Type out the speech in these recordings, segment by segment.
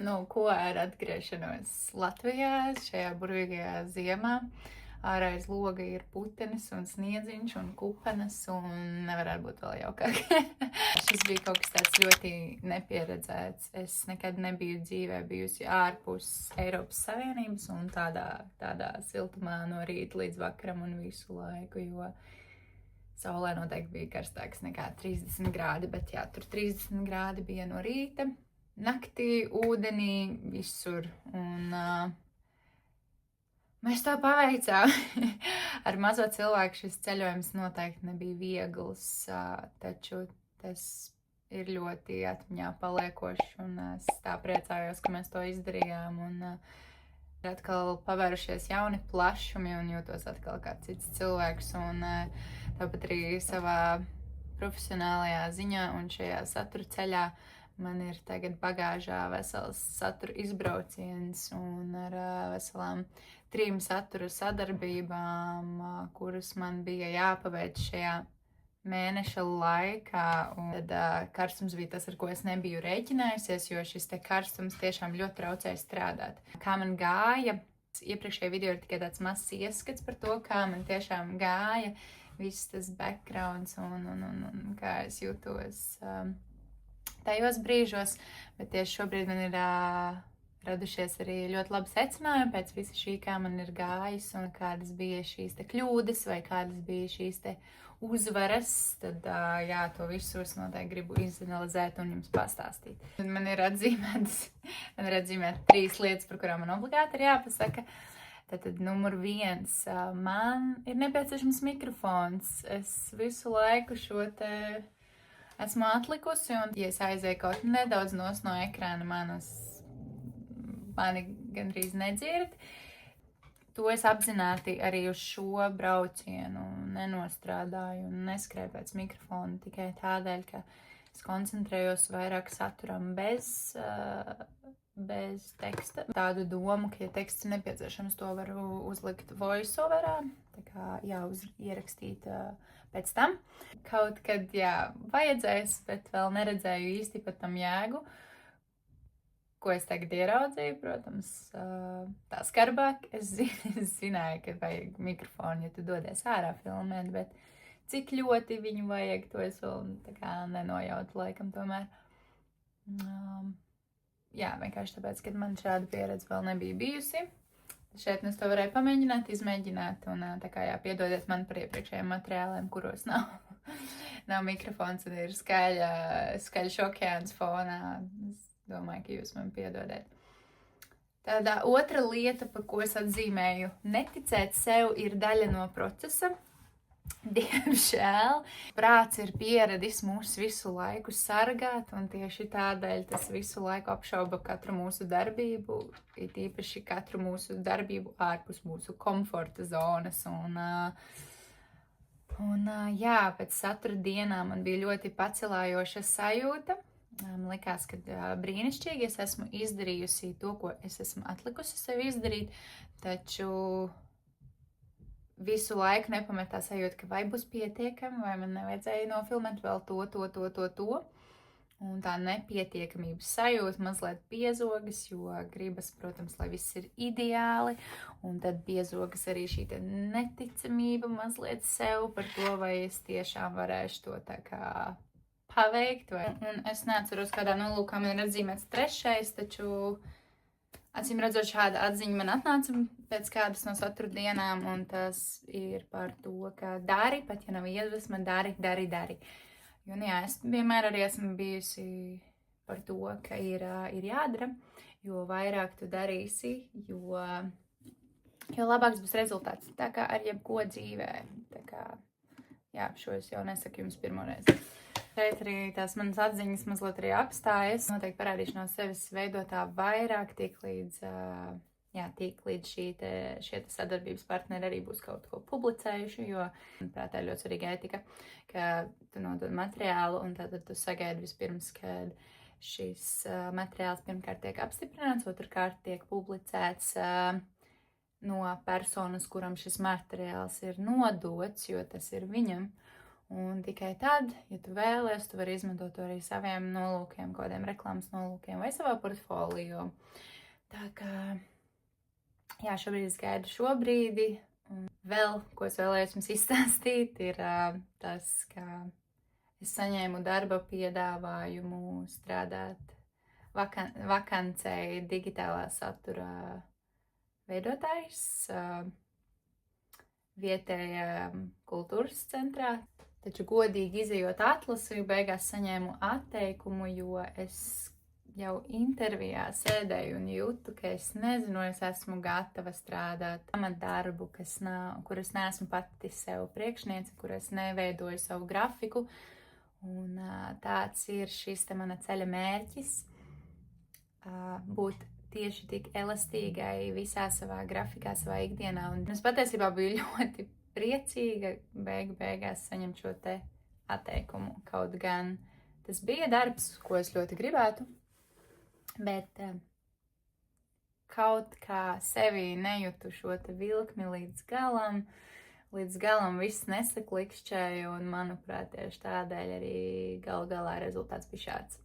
Nu, ko ar atgriešanos Latvijā šajā burvīgajā ziemā? Ārā aiz loga ir putenis un sniedziņš un kupenes, un nevarētu būt vēl jaukāk. Šis bija kaut kas tāds ļoti nepieredzēts. Es nekad nebiju dzīvē bijusi ārpus Eiropas Savienības un tādā siltumā no rīta līdz vakaram un visu laiku, jo saulē noteikti bija karstāks nekā 30 grādi, bet jā, tur 30 grādi bija no rīta, naktī, ūdenī, visur. Un mēs to paveicām. Ar mazo cilvēku šis ceļojums noteikti nebija viegls, taču tas ir ļoti atmiņā paliekoši, un es tā priecājos, ka mēs to izdarījām, un ir atkal pavērušies jauni plašumi, un jūtos atkal kā cits cilvēks, un tāpat arī savā profesionālajā ziņā un šajā satura ceļā man ir tagad bagāžā vesels satura izbrauciens un ar veselām 3 satura sadarbībām, kuras man bija jāpaveic šajā mēneša laikā. Un tad karstums bija tas, ar ko es nebiju rēķinājusies, jo šis te karstums tiešām ļoti traucēja strādāt. Kā man gāja, iepriekšējā video ir tikai tāds mazs ieskats par to, kā man tiešām gāja, viss tas backgrounds un kā es jūtos tajos brīžos, bet tieši šobrīd man ir radušies arī ļoti labi secinājumi pēc visa šī, kā man ir gājis un kādas bija šīs te kļūdas vai kādas bija šīs te uzvaras, tad jā, to visu es noteikti gribu izanalizēt un jums pastāstīt. Man ir atzīmētas 3 lietas, par kurām man obligāti ir jāpasaka. Tātad numur 1, man ir nepieciešams mikrofons. Es visu laiku šo te esmu atlikusi, un ja es aizēju kaut nedaudz no ekrāna, mani gandrīz nedzird. To es apzināti arī uz šo braucienu nenostrādāju un neskrēju pēc mikrofona tikai tādēļ, ka es koncentrējos vairāk saturam bez teksta. Tādu domu, ka, ja teksts ir nepieciešams, to varu uzlikt voiceoverā, tā kā ierakstīt pēc tam. Kaut kad, jā, vajadzēs, bet vēl neredzēju īsti pat tam jēgu, ko es tagad ieraudzīju, protams, tā skarbāk. Es zināju, ka vajag mikrofonu, ja tu dodies ārā filmēt, bet cik ļoti viņu vajag, to es vēl tā kā nenojautu laikam tomēr. Jā, vienkārši tāpēc, ka man šāda pieredze vēl nebija bijusi. Šeit es to varēju pamēģināt, izmēģināt, un tā kā jā, piedodiet man par iepriekšējiem materiāliem, kuros nav mikrofons un ir skaļš okeāns fonā. Es domāju, ka jūs man piedodiet. Tāda otra lieta, par ko es atzīmēju, neticēt sev ir daļa no procesa. Diemžēl prāts ir pieradis mūs visu laiku sargāt, un tieši tādēļ tas visu laiku apšauba katru mūsu darbību, it īpaši katru mūsu darbību ārpus mūsu komforta zonas. Jā, pēc satura dienām man bija ļoti pacelājoša sajūta. Man likās, ka brīnišķīgi es esmu izdarījusi to, ko es esmu atlikusi sev izdarīt, taču visu laiku nepametā sajūta, ka vai būs pietiekami, vai man nevajadzēja nofilmēt vēl to. Un tā nepietiekamības sajūta mazliet piezogas, jo gribas, protams, lai viss ir ideāli, un tad piezogas arī šī neticamība mazliet sev par to, vai es tiešām varēšu to tā kā paveikt. Un es neatceros, kādā nolūkā man ir atzīmēts 3, taču acīm redzot, šāda atziņa man atnāca pēc kādas no satura dienām, un tas ir par to, ka dari, pat ja nav iedvesma, dari. Jo, jā, es vienmēr arī esmu bijusi par to, ka ir jādara, jo vairāk tu darīsi, jo labāks būs rezultāts. Tā kā ar jebko dzīvē. Tā kā, jā, šo es jau nesaku jums pirmoreiz. Šeit arī tās manas atziņas mazliet arī apstājas. Noteikti parādīšu no sevis veidotā vairāk, tiek līdz šie sadarbības partneri arī būs kaut ko publicējuši, jo, manuprāt, tā ir ļoti svarīga etika, ka tu nodod materiālu un tad tu sagaidi vispirms, kad šis materiāls pirmkārt tiek apstiprināts, otrkārt tiek publicēts no personas, kuram šis materiāls ir nodots, jo tas ir viņam. Un tikai tad, ja tu vēlies, tu vari izmantot to arī saviem nolūkiem, kādiem reklāmas nolūkiem vai savā portfolio. Tā kā, jā, šobrīd es gaidu šo brīdi. Un vēl, ko es vēlējos jums izstāstīt, ir tas, ka es saņēmu darba piedāvājumu strādāt vakancei digitālā satura veidotājs vietējā kultūras centrā. Taču godīgi izejot atlasi, beigās saņēmu atteikumu, jo es jau intervijā sēdēju un jūtu, ka es nezinu, es esmu gatava strādāt amatdarbu, kur es neesmu pati sev priekšniece, kur es neveidoju savu grafiku. Un tāds ir šis te mana ceļa mērķis, būt tieši tik elastīgai visā savā grafikā, savā ikdienā. Un es patiesībā biju ļoti priecīga beigās saņemt šo te atteikumu. Kaut gan tas bija darbs, ko es ļoti gribētu, bet kaut kā sevī nejūtu šo te vilkmi līdz galam. Līdz galam viss nesaklikšķēja, un, manuprāt, tieši tādēļ arī gal galā rezultāts bija šāds.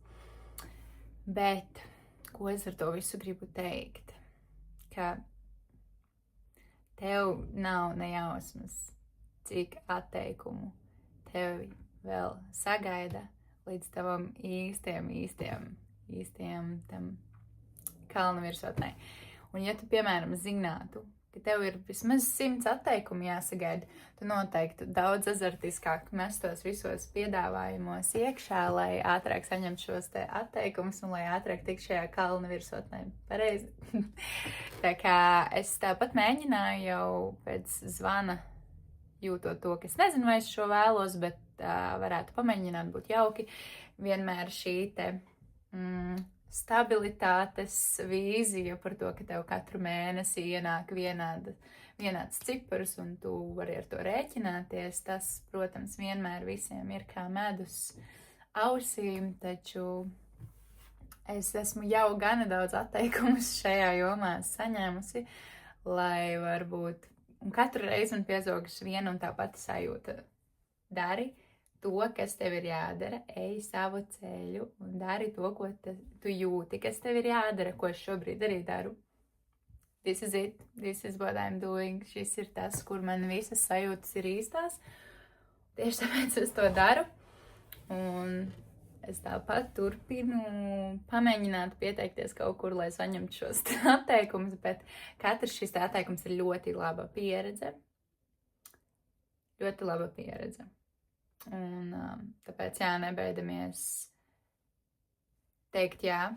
Bet ko es ar to visu gribu teikt? Ka tev nav nejausmas, cik atteikumu tevi vēl sagaida līdz tavam īstiem tam kalnu virsotnē. Un ja tu, piemēram, zinātu, ka tev ir vismaz 100 atteikumu jāsagaida, tu noteikti daudz azartiskāk mestos visos piedāvājumos iekšā, lai ātrāk saņemtu šos te atteikumus un lai ātrāk tik šajā kalna virsotnē. Pareizi. Tā kā es tāpat mēģināju jau pēc zvana jūtot to, ka es nezinu, vai es šo vēlos, bet varētu pamēģināt, būt jauki. Vienmēr šī te stabilitātes vīzija par to, ka tev katru mēnesi ienāk vienāds cipars un tu vari ar to rēķināties. Tas, protams, vienmēr visiem ir kā medus ausīm, taču es esmu jau gana daudz atteikumus šajā jomā saņēmusi, lai varbūt, un katru reizi man piezogas viena un tā pati sajūta. Dari to, kas tev ir jādara, ej savu ceļu un dari to, ko tu jūti, kas tev ir jādara, ko es šobrīd arī daru. This is it, this is what I'm doing, šis ir tas, kur man visas sajūtas ir īstās. Tieši tāpēc es to daru. Un es tāpat turpinu pamēģināt pieteikties kaut kur, lai saņemtu šos atteikumus, bet katrs šis atteikums ir ļoti laba pieredze. Ļoti laba pieredze. Un tāpēc, jā, nebaidamies teikt jā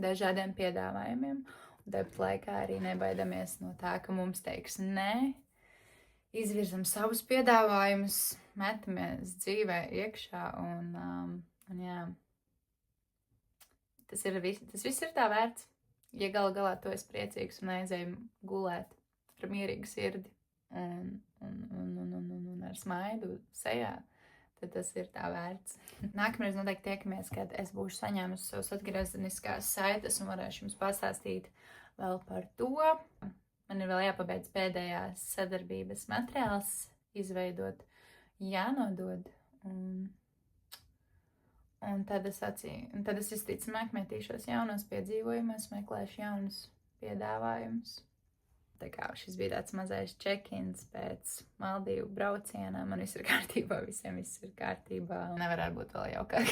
dažādiem piedāvājumiem, un tāpat laikā arī nebaidamies no tā, ka mums teiks nē, izvirzam savus piedāvājumus, metamies dzīvē iekšā, un jā, tas viss ir tā vērts, ja galā tu esi priecīgs un aizēji gulēt ar mierīgu sirdi un ar smaidu sejā. Tad tas ir tā vērts. Nākamreiz noteikti tiekamies, kad es būšu saņēmusi savas atgriezeniskās saites un varēšu jums pastāstīt vēl par to. Man ir vēl jāpabeidz pēdējās sadarbības materiāls izveidot, jānodod. Un tad es visticamāk metīšos jaunos piedzīvojumus, meklēšu jaunus piedāvājumus. Tā kā šis bija tāds mazais check-ins pēc Maldīvu braucienā. Man viss ir kārtībā, visiem viss ir kārtībā. Nevarētu būt vēl jaukāk.